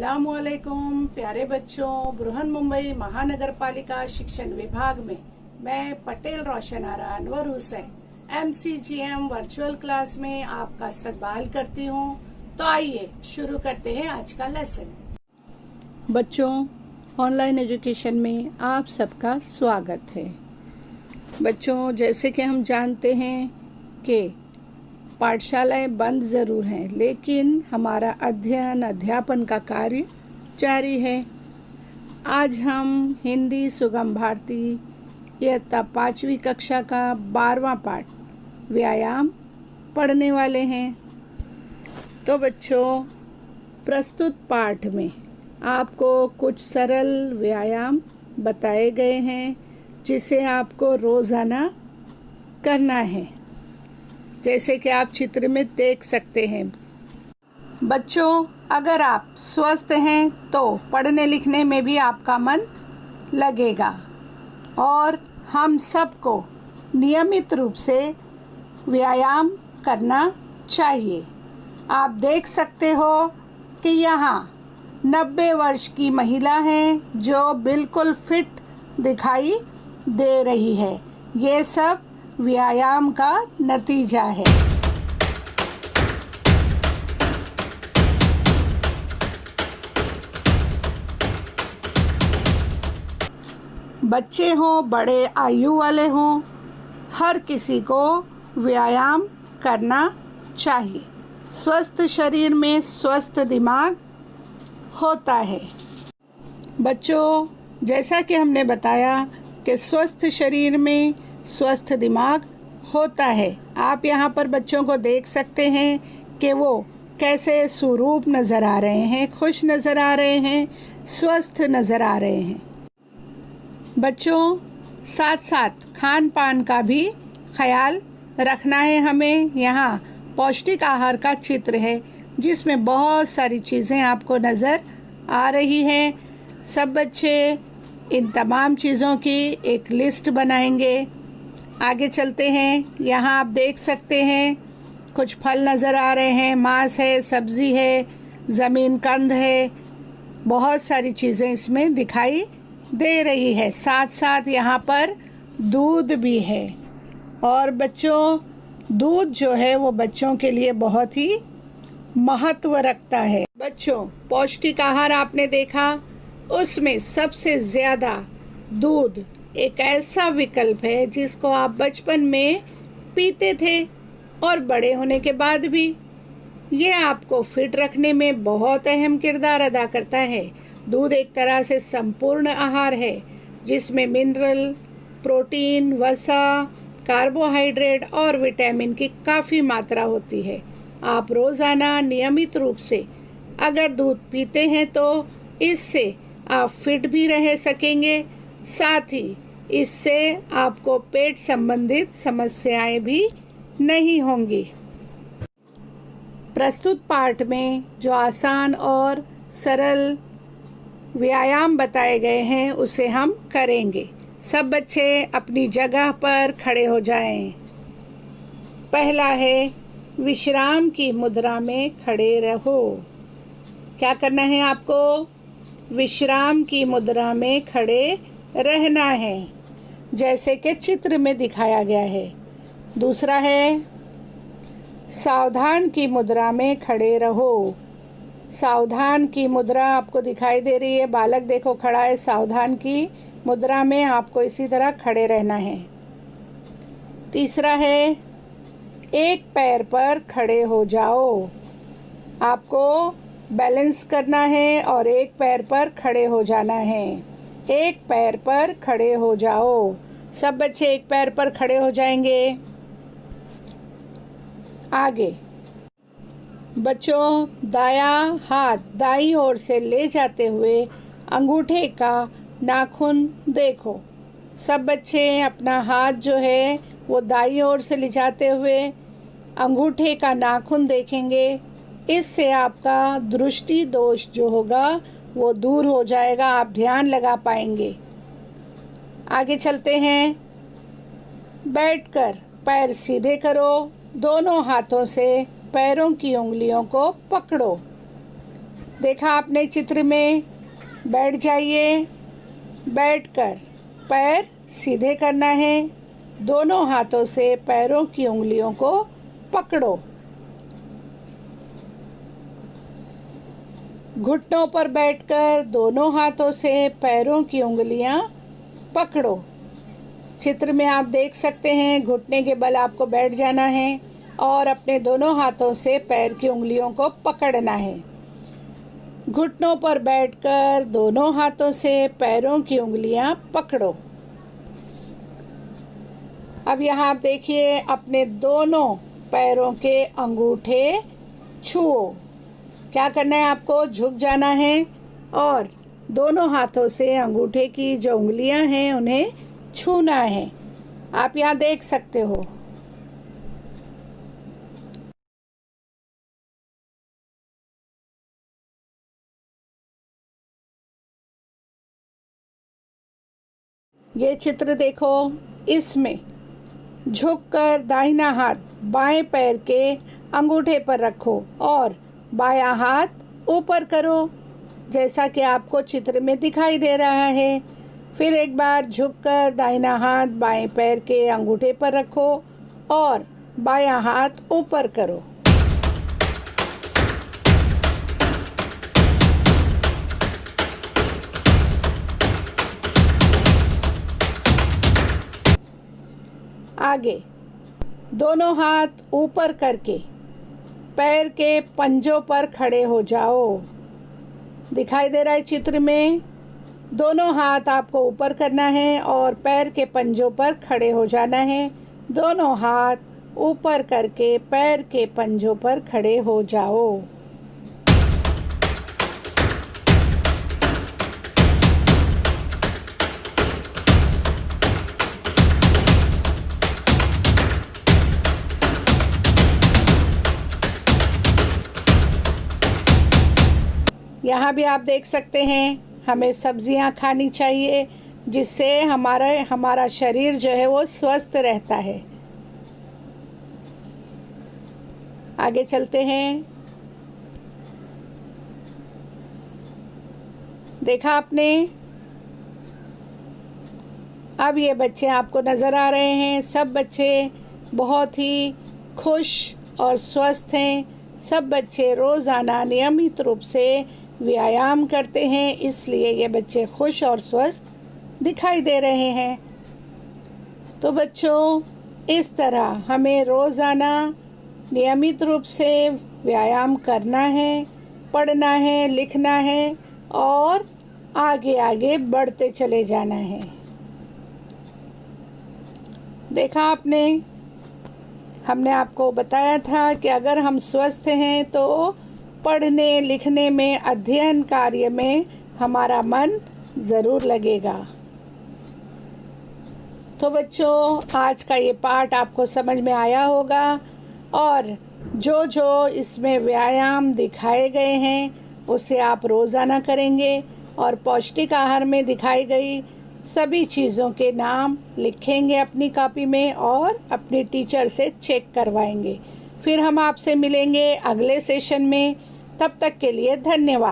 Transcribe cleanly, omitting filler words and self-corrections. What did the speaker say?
अस्सलामुअलैकुम प्यारे बच्चों, बृहन मुंबई महानगर पालिका शिक्षण विभाग में मैं Patel Roshan Ara Anwar Hussain MCGM virtual class में आपका इस्तकबाल करती हूँ। तो आइए शुरू करते हैं आज का लेसन। बच्चों, ऑनलाइन एजुकेशन में आप सबका स्वागत है। बच्चों, जैसे कि हम जानते हैं कि पाठशालाएं बंद ज़रूर हैं, लेकिन हमारा अध्ययन अध्यापन का कार्य जारी है। आज हम हिंदी सुगम भारती इयत्ता 5वीं कक्षा का 12वां पाठ व्यायाम पढ़ने वाले हैं। तो बच्चों, प्रस्तुत पाठ में आपको कुछ सरल व्यायाम बताए गए हैं जिसे आपको रोज़ाना करना है, जैसे कि आप चित्र में देख सकते हैं। बच्चों, अगर आप स्वस्थ हैं तो पढ़ने लिखने में भी आपका मन लगेगा और हम सबको नियमित रूप से व्यायाम करना चाहिए। आप देख सकते हो कि यहाँ 90 वर्ष की महिला है जो बिल्कुल फिट दिखाई दे रही है। ये सब व्यायाम का नतीजा है। बच्चे हों, बड़े आयु वाले हों, हर किसी को व्यायाम करना चाहिए। स्वस्थ शरीर में स्वस्थ दिमाग होता है। बच्चों, जैसा कि हमने बताया कि स्वस्थ शरीर में स्वस्थ दिमाग होता है। आप यहाँ पर बच्चों को देख सकते हैं कि वो कैसे सुरूप नज़र आ रहे हैं, खुश नज़र आ रहे हैं, स्वस्थ नज़र आ रहे हैं। बच्चों, साथ साथ खान पान का भी ख्याल रखना है हमें। यहाँ पौष्टिक आहार का चित्र है जिसमें बहुत सारी चीज़ें आपको नज़र आ रही हैं। सब बच्चे इन तमाम चीज़ों की एक लिस्ट बनाएंगे। आगे चलते हैं। यहाँ आप देख सकते हैं कुछ फल नज़र आ रहे हैं, मांस है, सब्ज़ी है, ज़मीन कंद है, बहुत सारी चीज़ें इसमें दिखाई दे रही है। साथ साथ यहाँ पर दूध भी है। और बच्चों, दूध जो है वो बच्चों के लिए बहुत ही महत्व रखता है। बच्चों, पौष्टिक आहार आपने देखा, उसमें सबसे ज़्यादा दूध एक ऐसा विकल्प है जिसको आप बचपन में पीते थे और बड़े होने के बाद भी। ये आपको फिट रखने में बहुत अहम किरदार अदा करता है। दूध एक तरह से संपूर्ण आहार है जिसमें मिनरल, प्रोटीन, वसा, कार्बोहाइड्रेट और विटामिन की काफ़ी मात्रा होती है। आप रोज़ाना नियमित रूप से अगर दूध पीते हैं तो इससे आप फिट भी रह सकेंगे, साथ ही इससे आपको पेट संबंधित समस्याएं भी नहीं होंगी। प्रस्तुत पाठ में जो आसान और सरल व्यायाम बताए गए हैं उसे हम करेंगे। सब बच्चे अपनी जगह पर खड़े हो जाएं। पहला है विश्राम की मुद्रा में खड़े रहो। क्या करना है आपको? विश्राम की मुद्रा में खड़े रहना है, जैसे कि चित्र में दिखाया गया है। दूसरा है सावधान की मुद्रा में खड़े रहो। सावधान की मुद्रा आपको दिखाई दे रही है। बालक देखो खड़ा है। सावधान की मुद्रा में आपको इसी तरह खड़े रहना है। तीसरा है एक पैर पर खड़े हो जाओ। आपको बैलेंस करना है और एक पैर पर खड़े हो जाना है। एक पैर पर खड़े हो जाओ। सब बच्चे एक पैर पर खड़े हो जाएंगे। आगे बच्चों, दायां हाथ दाईं ओर से ले जाते हुए अंगूठे का नाखून देखो। सब बच्चे अपना हाथ जो है वो दाईं ओर से ले जाते हुए अंगूठे का नाखून देखेंगे। इससे आपका दृष्टि दोष जो होगा वो दूर हो जाएगा, आप ध्यान लगा पाएंगे। आगे चलते हैं। बैठकर पैर सीधे करो। दोनों हाथों से पैरों की उंगलियों को पकड़ो। देखा आपने चित्र में, बैठ जाइए। बैठकर पैर सीधे करना है। दोनों हाथों से पैरों की उंगलियों को पकड़ो। घुटनों पर बैठकर दोनों हाथों से पैरों की उंगलियां पकड़ो। चित्र में आप देख सकते हैं, घुटने के बल आपको बैठ जाना है और अपने दोनों हाथों से पैर की उंगलियों को पकड़ना है। घुटनों पर बैठकर दोनों हाथों से पैरों की उंगलियां पकड़ो। अब यहाँ आप देखिए, अपने दोनों पैरों के अंगूठे छुओ। क्या करना है आपको? झुक जाना है और दोनों हाथों से अंगूठे की जो उंगलियां हैं उन्हें छूना है। आप यहाँ देख सकते हो। ये चित्र देखो, इसमें झुककर दाहिना हाथ बाएं पैर के अंगूठे पर रखो और बायां हाथ ऊपर करो, जैसा कि आपको चित्र में दिखाई दे रहा है। फिर एक बार झुककर दाहिना हाथ बाएं पैर के अंगूठे पर रखो और बायां हाथ ऊपर करो। आगे दोनों हाथ ऊपर करके पैर के पंजों पर खड़े हो जाओ। दिखाई दे रहा है चित्र में, दोनों हाथ आपको ऊपर करना है और पैर के पंजों पर खड़े हो जाना है। दोनों हाथ ऊपर करके पैर के पंजों पर खड़े हो जाओ। यहाँ भी आप देख सकते हैं, हमें सब्जियाँ खानी चाहिए जिससे हमारा शरीर जो है वो स्वस्थ रहता है। आगे चलते हैं। देखा आपने, अब ये बच्चे आपको नज़र आ रहे हैं। सब बच्चे बहुत ही खुश और स्वस्थ हैं। सब बच्चे रोज़ाना नियमित रूप से व्यायाम करते हैं, इसलिए ये बच्चे खुश और स्वस्थ दिखाई दे रहे हैं। तो बच्चों, इस तरह हमें रोज़ाना नियमित रूप से व्यायाम करना है, पढ़ना है, लिखना है और आगे आगे बढ़ते चले जाना है। देखा आपने, हमने आपको बताया था कि अगर हम स्वस्थ हैं तो पढ़ने लिखने में, अध्ययन कार्य में हमारा मन ज़रूर लगेगा। तो बच्चों, आज का ये पाठ आपको समझ में आया होगा और जो जो इसमें व्यायाम दिखाए गए हैं उसे आप रोज़ाना करेंगे और पौष्टिक आहार में दिखाई गई सभी चीज़ों के नाम लिखेंगे अपनी कॉपी में और अपने टीचर से चेक करवाएंगे। फिर हम आपसे मिलेंगे अगले सेशन में। तब तक के लिए धन्यवाद।